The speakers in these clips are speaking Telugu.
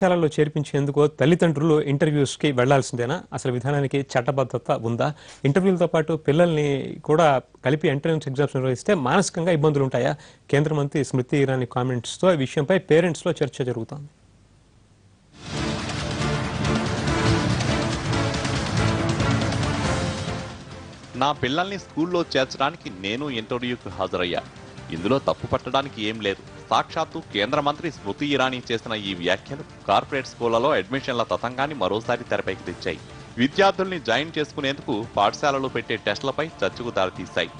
పాఠశాలల్లో చేర్పించేందుకు తల్లిదండ్రులు ఇంటర్వ్యూస్కి వెళ్లాల్సిందేనా? అసలు విధానానికి చట్టబద్ధత ఉందా? ఇంటర్వ్యూలతో పాటు పిల్లల్ని కూడా కలిపి ఎంట్రన్స్ ఎగ్జామ్స్ నిర్వహిస్తే మానసికంగా ఇబ్బందులు ఉంటాయా? కేంద్ర మంత్రి స్మృతి ఇరానీ కామెంట్స్తో ఈ విషయంపై పేరెంట్స్లో చర్చ జరుగుతోంది. నా పిల్లల్ని స్కూల్లో చేర్చడానికి నేను ఇంటర్వ్యూకి హాజరయ్యా. ఇందులో తప్పు పట్టడానికి ఏం లేదు. సాక్షాత్తు కేంద్ర మంత్రి స్మృతి ఇరానీ చేసిన ఈ వ్యాఖ్యలు కార్పొరేట్ స్కూళ్లలో అడ్మిషన్ల తతంగాన్ని మరోసారి తెరపైకి తెచ్చాయి. విద్యార్థుల్ని జాయిన్ చేసుకునేందుకు పాఠశాలలు పెట్టే టెస్టులపై చర్చకు దారితీశాయి.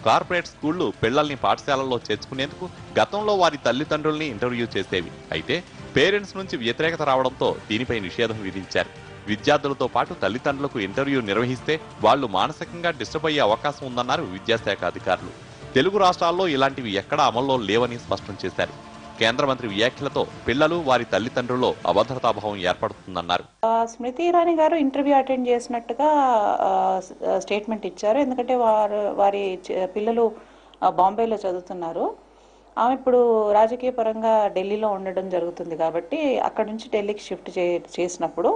కార్పొరేట్ స్కూళ్లు పిల్లల్ని పాఠశాలల్లో చేర్చుకునేందుకు గతంలో వారి తల్లిదండ్రుల్ని ఇంటర్వ్యూ చేసేవి. అయితే పేరెంట్స్ నుంచి వ్యతిరేకత రావడంతో దీనిపై నిషేధం విధించారు. విద్యార్థులతో పాటు తల్లిదండ్రులకు ఇంటర్వ్యూ నిర్వహిస్తే వాళ్లు మానసికంగా డిస్టర్బ్ అయ్యే అవకాశం ఉందన్నారు విద్యాశాఖ అధికారులు. తెలుగు రాష్ట్రాల్లో ఇలాంటివి ఎక్కడా అమల్లో లేవని స్పష్టం చేశారు. కేంద్ర మంత్రి వ్యాఖ్యలతో పిల్లలు వారి తల్లిదండ్రుల్లో అభద్రతాభావం ఏర్పడుతుందన్నారు. స్మృతి ఇరానీ గారు ఇంటర్వ్యూ అటెండ్ చేసినట్టుగా స్టేట్మెంట్ ఇచ్చారు. ఎందుకంటే వారి పిల్లలు బాంబేలో చదువుతున్నారు. ఆమె ఇప్పుడు రాజకీయ పరంగా ఢిల్లీలో ఉండడం జరుగుతుంది కాబట్టి అక్కడ నుంచి ఢిల్లీకి షిఫ్ట్ చేసినప్పుడు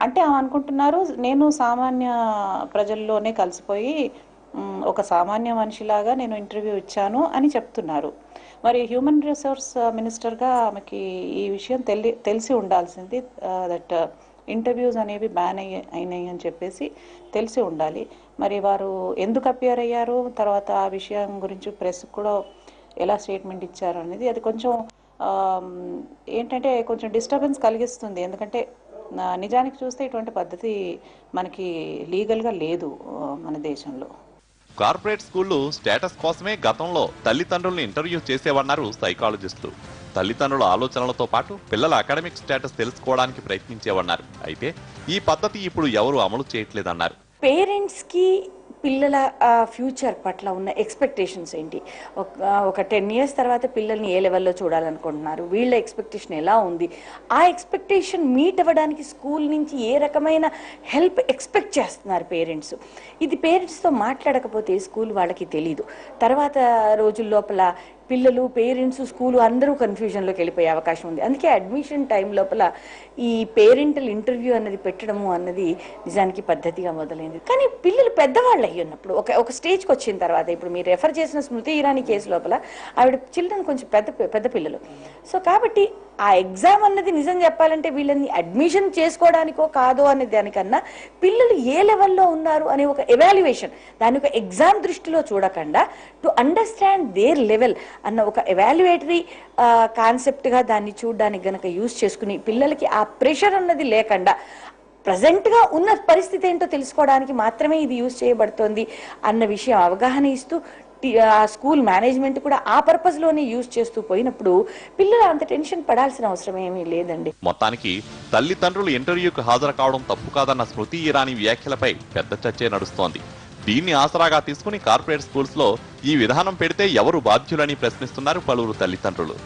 అంటే ఆమె అనుకుంటున్నారు నేను సామాన్య ప్రజల్లోనే కలిసిపోయి ఒక సామాన్య మనిషిలాగా నేను ఇంటర్వ్యూ ఇచ్చాను అని చెప్తున్నారు. మరి హ్యూమన్ రిసోర్స్ మినిస్టర్గా ఆమెకి ఈ విషయం తెలిసి ఉండాల్సింది. దట్ ఇంటర్వ్యూస్ అనేవి బ్యాన్ అయినాయి అని చెప్పేసి తెలిసి ఉండాలి. మరి వారు ఎందుకు అపియర్ అయ్యారు, తర్వాత ఆ విషయం గురించి ప్రెస్ కూడా ఎలా స్టేట్మెంట్ ఇచ్చారు అనేది అది కొంచెం ఏంటంటే కొంచెం డిస్టర్బెన్స్ కలిగిస్తుంది. ఎందుకంటే నిజానికి చూస్తే ఇటువంటి పద్ధతి మనకి లీగల్గా లేదు మన దేశంలో. కార్పొరేట్ స్కూళ్లు స్టేటస్ కోసమే గతంలో తల్లిదండ్రుల్ని ఇంటర్వ్యూ చేసేవన్నారు సైకాలజిస్టులు. తల్లిదండ్రుల ఆలోచనలతో పాటు పిల్లల అకాడమిక్ స్టేటస్ తెలుసుకోవడానికి ప్రయత్నించేవన్నారు. అయితే ఈ పద్ధతి ఇప్పుడు ఎవరు అమలు చేయట్లేదన్నారు. పేరెంట్స్కి పిల్లల ఫ్యూచర్ పట్ల ఉన్న ఎక్స్పెక్టేషన్స్ ఏంటి, ఒక 10 years తర్వాత పిల్లల్ని ఏ లెవెల్లో చూడాలనుకుంటున్నారు, వీళ్ళ ఎక్స్పెక్టేషన్ ఎలా ఉంది, ఆ ఎక్స్పెక్టేషన్ మీట్ అవ్వడానికి స్కూల్ నుంచి ఏ రకమైన హెల్ప్ ఎక్స్పెక్ట్ చేస్తున్నారు పేరెంట్స్. ఇది పేరెంట్స్తో మాట్లాడకపోతే స్కూల్ వాళ్ళకి తెలీదు. తర్వాత రోజుల లోపల పిల్లలు, పేరెంట్స్, స్కూలు అందరూ కన్ఫ్యూజన్లోకి వెళ్ళిపోయే అవకాశం ఉంది. అందుకే అడ్మిషన్ టైం లోపల ఈ పేరెంటల్ ఇంటర్వ్యూ అన్నది పెట్టడము అన్నది నిజానికి పద్ధతిగా మొదలైంది. కానీ పిల్లలు పెద్దవాళ్ళు అయ్యి ఉన్నప్పుడు ఒక స్టేజ్కి వచ్చిన తర్వాత, ఇప్పుడు మీరు రెఫర్ చేసిన స్మృతి ఇరానీ కేసు లోపల ఆవిడ చిల్డ్రన్ కొంచెం పెద్ద పిల్లలు. సో కాబట్టి ఆ ఎగ్జామ్ అన్నది నిజం చెప్పాలంటే వీళ్ళని అడ్మిషన్ చేసుకోవడానికో కాదో అనే దానికన్నా పిల్లలు ఏ లెవెల్లో ఉన్నారు అనే ఒక ఎవాల్యుయేషన్, దాని ఒక ఎగ్జామ్ దృష్టిలో చూడకుండా టు అండర్స్టాండ్ దేర్ లెవెల్ అన్న ఒక ఎవాల్యుయేటరీ కాన్సెప్ట్గా దాన్ని చూడడానికి గనక యూజ్ చేసుకుని పిల్లలకి ఆ ప్రెషర్ అన్నది లేకుండా ప్రజెంట్గా ఉన్న పరిస్థితి ఏంటో తెలుసుకోవడానికి మాత్రమే ఇది యూజ్ చేయబడుతోంది అన్న విషయం అవగాహన ఇస్తూ స్కూల్ మేనేజ్మెంట్ కూడా ఆ పర్పస్లోనే యూజ్ చేస్తూ పోయినప్పుడు పిల్లలు అంత టెన్షన్ పడాల్సిన అవసరం ఏమీ లేదండి. మొత్తానికి తల్లిదండ్రులు ఇంటర్వ్యూకు హాజరు కావడం తప్పు కాదన్న స్మృతి ఇరానీ వ్యాఖ్యలపై పెద్ద చర్చే నడుస్తోంది. దీన్ని ఆసరాగా తీసుకుని కార్పొరేట్ స్కూల్స్ లో ఈ విధానం పెడితే ఎవరు బాధ్యులని ప్రశ్నిస్తున్నారు పలువురు తల్లిదండ్రులు.